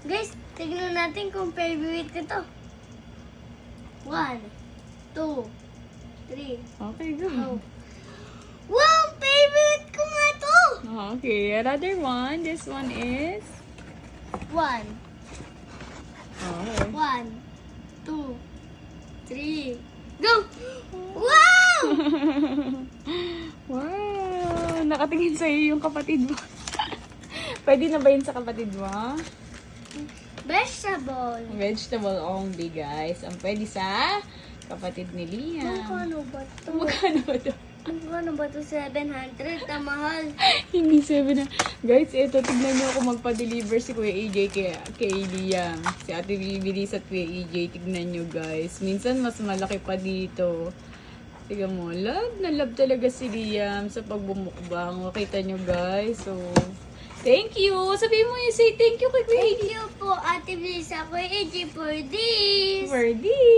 Guys, tignan natin kung favorite ko to. 1, 2, 3. Okay, go. Oh. Wow! Favorite ko nga to! Okay, another one. This one is... 1, Okay. 1, 2, 3. Go! Wow! Wow! Nakatingin sa'yo yung kapatid mo. Pwede na ba yun sa kapatid mo? Vegetable. Vegetable only, guys. Ang pwede sa kapatid ni Liam. Magkano ba to? Magkano ba ito? Magkano ba to? 700? Mahal. Hindi 7 na. Guys, ito, tignan niyo ako magpa-deliver si Kuya AJ kay Liam. Si Ate Bibilis at Kuya AJ. Tignan niyo, guys. Minsan, mas malaki pa dito. Tignan mo, love na love talaga si Liam sa pagbumukbang. Makita niyo, guys. So, thank you. Sabihin mo yung say thank you kay Kuya AJ. Thank you po, Ate Lisa, Kuya AJ, for this. For this.